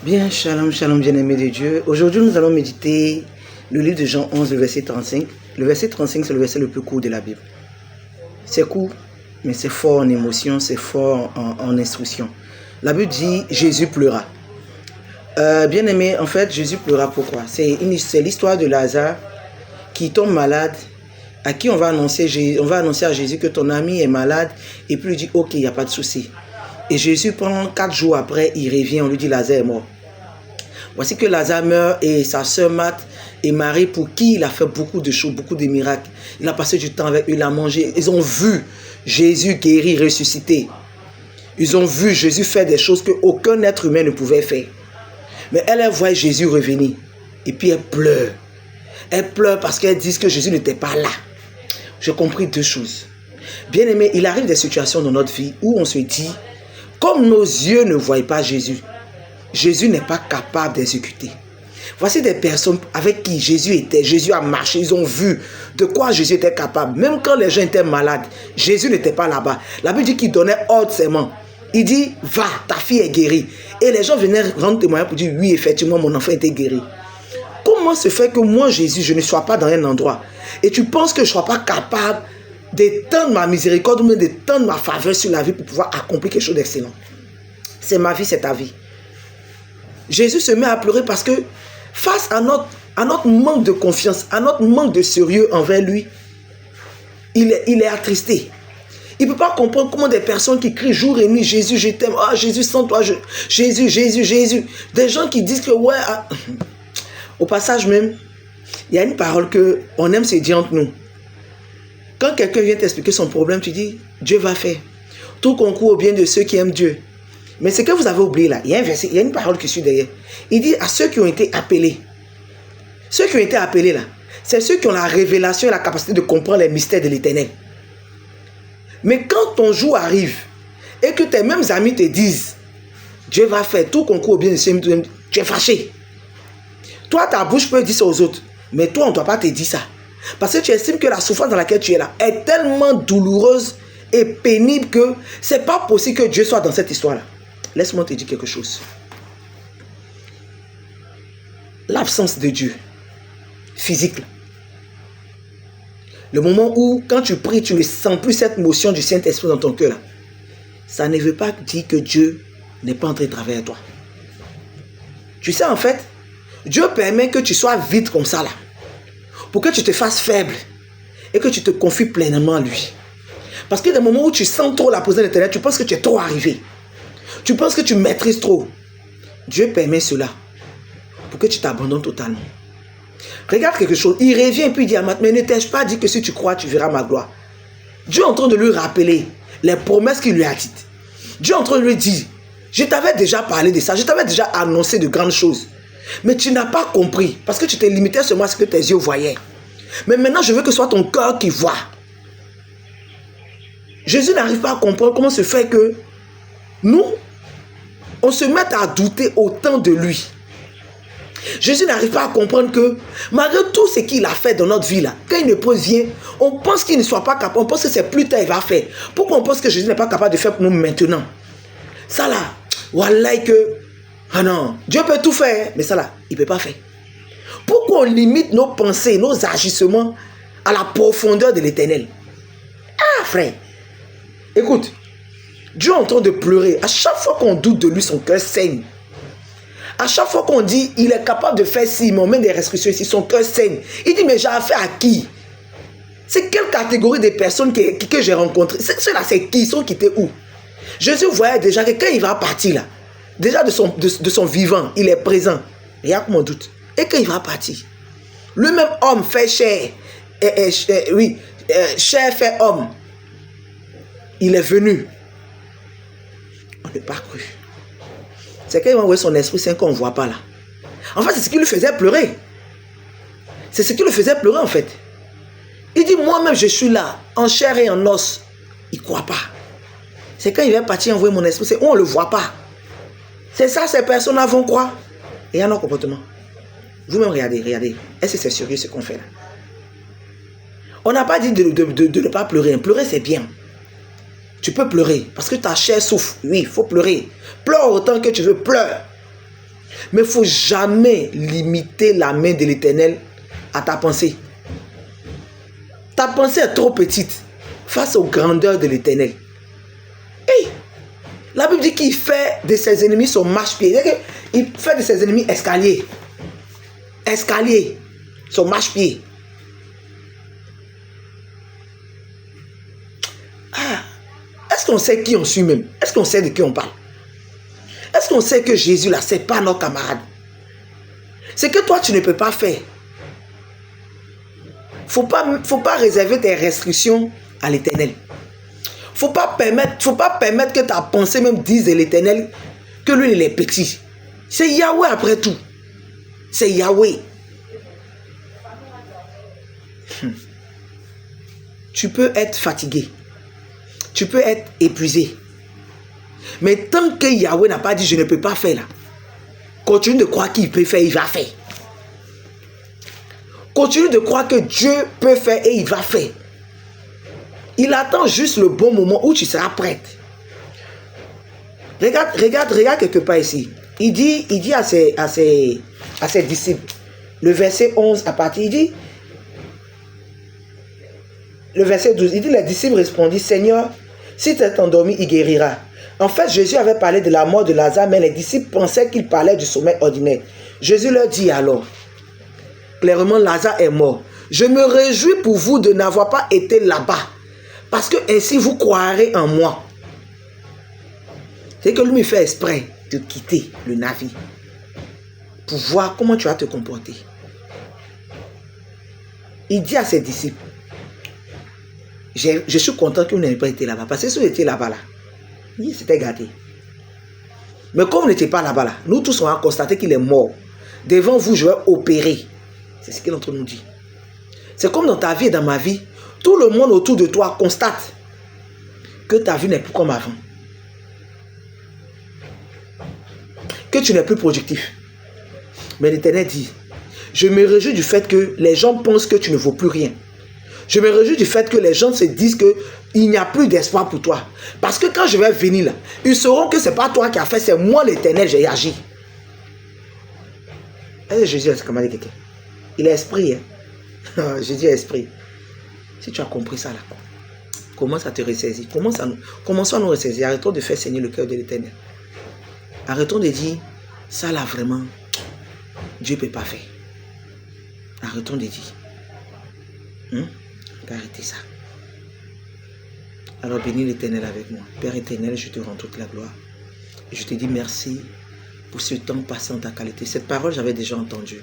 Bien, shalom, shalom, bien-aimés de Dieu. Aujourd'hui, nous allons méditer le livre de Jean 11, le verset 35. Le verset 35, c'est le verset le plus court de la Bible. C'est court, mais c'est fort en émotion, c'est fort en instruction. La Bible dit « Jésus pleura ». Bien-aimé, en fait, Jésus pleura pourquoi? C'est l'histoire de Lazare qui tombe malade, à qui on va annoncer à Jésus que ton ami est malade, et puis il dit « Ok, il n'y a pas de souci ». Et Jésus prend 4 jours après, il revient, on lui dit Lazare est mort. Voici que Lazare meurt et sa sœur Marthe et Marie, pour qui il a fait beaucoup de choses, beaucoup de miracles. Il a passé du temps avec eux, il a mangé. Ils ont vu Jésus guéri, ressuscité. Ils ont vu Jésus faire des choses qu'aucun être humain ne pouvait faire. Mais elle voit Jésus revenir. Et puis elle pleure. Elle pleure parce qu'elle dit que Jésus n'était pas là. J'ai compris 2 choses. Bien aimé, il arrive des situations dans notre vie où on se dit, comme nos yeux ne voient pas Jésus, Jésus n'est pas capable d'exécuter. Voici des personnes avec qui Jésus a marché, ils ont vu de quoi Jésus était capable. Même quand les gens étaient malades, Jésus n'était pas là-bas. La Bible dit qu'il donnait ordre seulement. Il dit, va, ta fille est guérie. Et les gens venaient rendre témoignage pour dire, oui, effectivement, mon enfant était guéri. Comment se fait que moi, Jésus, je ne sois pas dans un endroit et tu penses que je ne sois pas capable d'étendre ma miséricorde ou même d'étendre ma faveur sur la vie pour pouvoir accomplir quelque chose d'excellent? C'est ma vie, c'est ta vie. Jésus se met à pleurer parce que face à notre manque de confiance, à notre manque de sérieux envers lui, il est attristé. Il ne peut pas comprendre comment des personnes qui crient jour et nuit, Jésus, je t'aime, ah Jésus, sans toi, Jésus, Jésus, Jésus. Des gens qui disent que ouais, ah. Au passage même, il y a une parole qu'on aime se dire entre nous. Quand quelqu'un vient t'expliquer son problème, tu dis, Dieu va faire. Tout concourt au bien de ceux qui aiment Dieu. Mais ce que vous avez oublié là, il y a un verset, il y a une parole qui suit derrière. Il dit à ceux qui ont été appelés. Ceux qui ont été appelés là, c'est ceux qui ont la révélation et la capacité de comprendre les mystères de l'Éternel. Mais quand ton jour arrive et que tes mêmes amis te disent, Dieu va faire, tout concourt au bien de ceux qui aiment Dieu, tu es fâché. Toi, ta bouche peut dire ça aux autres, mais toi, on ne doit pas te dire ça. Parce que tu estimes que la souffrance dans laquelle tu es là est tellement douloureuse et pénible que ce n'est pas possible que Dieu soit dans cette histoire-là. Laisse-moi te dire quelque chose. L'absence de Dieu, physique, le moment où, quand tu pries, tu ne sens plus cette motion du Saint-Esprit dans ton cœur, là, ça ne veut pas dire que Dieu n'est pas en train de travailler à toi. Tu sais, en fait, Dieu permet que tu sois vide comme ça, là, pour que tu te fasses faible et que tu te confies pleinement à lui. Parce qu'il y a des moments où tu sens trop la présence de l'Éternel, tu penses que tu es trop arrivé. Tu penses que tu maîtrises trop. Dieu permet cela pour que tu t'abandonnes totalement. Regarde quelque chose. Il revient et puis il dit à Marthe, mais ne t'ai-je pas dit que si tu crois, tu verras ma gloire? Dieu est en train de lui rappeler les promesses qu'il lui a dites. Dieu est en train de lui dire, je t'avais déjà parlé de ça, je t'avais déjà annoncé de grandes choses. Mais tu n'as pas compris parce que tu t'es limité seulement à ce que tes yeux voyaient. Mais maintenant, je veux que ce soit ton cœur qui voit. Jésus n'arrive pas à comprendre comment se fait que nous, on se met à douter autant de lui. Jésus n'arrive pas à comprendre que malgré tout ce qu'il a fait dans notre vie là, quand une épreuve vient, on pense qu'il ne soit pas capable, on pense que c'est plus tard qu'il va faire. Pourquoi on pense que Jésus n'est pas capable de faire pour nous maintenant? Ça là, wallah que, ah non, Dieu peut tout faire, mais ça là, il ne peut pas faire. Pourquoi on limite nos pensées, nos agissements à la profondeur de l'Éternel? Ah frère, écoute, Dieu est en train de pleurer. À chaque fois qu'on doute de lui, son cœur saigne. À chaque fois qu'on dit, il est capable de faire ci, mais on met des restrictions ici, son cœur saigne. Il dit, mais j'ai affaire à qui? C'est quelle catégorie de personnes que j'ai rencontrées? Ceux-là, c'est qui? Ils sont quittés où? Jésus voyait déjà que quand il va partir là, déjà de son vivant, il est présent. Il y a mon doute. Et quand il va partir, le même homme fait chair, chair fait homme. Il est venu. On n'a pas cru. C'est quand il va envoyer son esprit, c'est qu'on ne voit pas là. En fait, c'est ce qui lui faisait pleurer. C'est ce qui lui faisait pleurer en fait. Il dit, moi-même je suis là, en chair et en os. Il ne croit pas. C'est quand il va partir envoyer mon esprit, c'est où on ne le voit pas. C'est ça, ces personnes-là vont croire. Et il y a nos comportements. Vous-même, regardez. Est-ce que c'est sérieux ce qu'on fait là? On n'a pas dit de ne pas pleurer. Pleurer, c'est bien. Tu peux pleurer parce que ta chair souffre. Oui, il faut pleurer. Pleure autant que tu veux, pleure. Mais il ne faut jamais limiter la main de l'Éternel à ta pensée. Ta pensée est trop petite face aux grandeurs de l'Éternel. Hey, la Bible dit qu'il fait de ses ennemis son marche-pied. Il fait de ses ennemis escalier. Escalier, son marche-pied. Ah, est-ce qu'on sait qui on suit même? Est-ce qu'on sait de qui on parle? Est-ce qu'on sait que Jésus là, c'est pas notre camarade? C'est que toi, tu ne peux pas faire. Faut pas réserver tes restrictions à l'Éternel. Faut pas permettre que ta pensée même dise de l'Éternel que lui, il est petit. C'est Yahweh après tout. C'est Yahweh. Tu peux être fatigué. Tu peux être épuisé. Mais tant que Yahweh n'a pas dit je ne peux pas faire là, continue de croire qu'il peut faire, il va faire. Continue de croire que Dieu peut faire et il va faire. Il attend juste le bon moment où tu seras prête. Regarde quelque part ici. Il dit à ses disciples, le verset 11 à partir, il dit, le verset 12, il dit, les disciples répondit, Seigneur, si tu es endormi, il guérira. En fait, Jésus avait parlé de la mort de Lazare, mais les disciples pensaient qu'il parlait du sommeil ordinaire. Jésus leur dit alors, clairement, Lazare est mort. Je me réjouis pour vous de n'avoir pas été là-bas, parce que ainsi vous croirez en moi. C'est que lui me fait exprès de quitter le navire pour voir comment tu vas te comporter. Il dit à ses disciples, je suis content que vous n'ayez pas été là-bas, parce que si vous étiez là-bas, là, il s'était gâté. Mais comme vous n'étiez pas là-bas, là, nous tous on a constaté qu'il est mort. Devant vous, je vais opérer. C'est ce qu'il est en train de nous dire. C'est comme dans ta vie et dans ma vie, tout le monde autour de toi constate que ta vie n'est plus comme avant. Que tu n'es plus productif. Mais l'Éternel dit, je me réjouis du fait que les gens pensent que tu ne vaux plus rien. Je me réjouis du fait que les gens se disent qu'il n'y a plus d'espoir pour toi. Parce que quand je vais venir là, ils sauront que ce n'est pas toi qui as fait, c'est moi l'Éternel, j'ai agi. Est-ce que Jésus a commandé quelqu'un? Il est esprit. Hein? Jésus est esprit. Si tu as compris ça là, commence à te ressaisir. Commençons à nous ressaisir. Arrêtons de faire saigner le cœur de l'Éternel. Arrêtons de dire, ça là vraiment, Dieu ne peut pas faire. Arrêtons de dire. Arrêtez ça. Alors bénis l'Éternel avec moi. Père éternel, je te rends toute la gloire. Et je te dis merci pour ce temps passé en ta qualité. Cette parole, j'avais déjà entendue,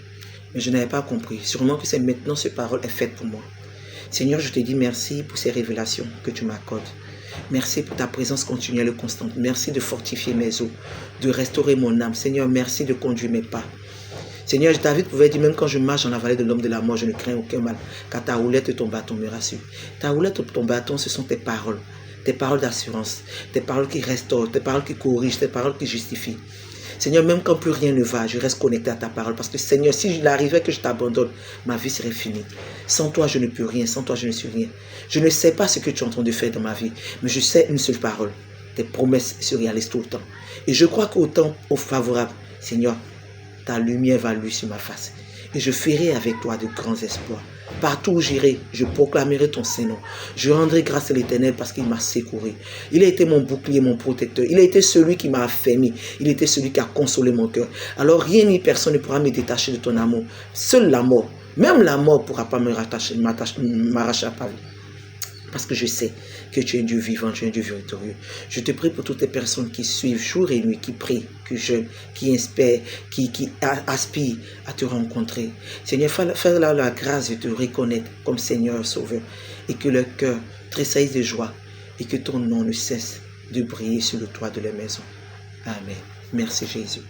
mais je n'avais pas compris. Sûrement que c'est maintenant cette parole est faite pour moi. Seigneur, je te dis merci pour ces révélations que tu m'accordes. Merci pour ta présence continuelle et constante. Merci de fortifier mes os, de restaurer mon âme. Seigneur, merci de conduire mes pas. Seigneur, David pouvait dire, même quand je marche dans la vallée de l'homme de la mort, je ne crains aucun mal, car ta houlette et ton bâton me rassurent. Ta houlette et ton bâton, ce sont tes paroles d'assurance, tes paroles qui restaurent, tes paroles qui corrigent, tes paroles qui justifient. Seigneur, même quand plus rien ne va, je reste connecté à ta parole, parce que Seigneur, si il arrivait que je t'abandonne, ma vie serait finie. Sans toi, je ne peux rien, sans toi, je ne suis rien. Je ne sais pas ce que tu es en train de faire dans ma vie, mais je sais une seule parole. Tes promesses se réalisent tout le temps. Et je crois qu'au temps favorable, Seigneur, ta lumière va luire sur ma face. Et je ferai avec toi de grands espoirs. Partout où j'irai, je proclamerai ton Saint-Nom. Je rendrai grâce à l'Éternel parce qu'il m'a secouru. Il a été mon bouclier, mon protecteur. Il a été celui qui m'a affermi. Il était celui qui a consolé mon cœur. Alors rien ni personne ne pourra me détacher de ton amour. Seule la mort, même la mort ne pourra pas m'arracher à ta vie. Parce que je sais que tu es un Dieu vivant, tu es un Dieu victorieux. Je te prie pour toutes les personnes qui suivent jour et nuit, qui prient, qui jeûnent, qui espèrent, qui aspirent à te rencontrer. Seigneur, fais-leur la grâce de te reconnaître comme Seigneur Sauveur et que leur cœur tressaille de joie et que ton nom ne cesse de briller sur le toit de leur maison. Amen. Merci Jésus.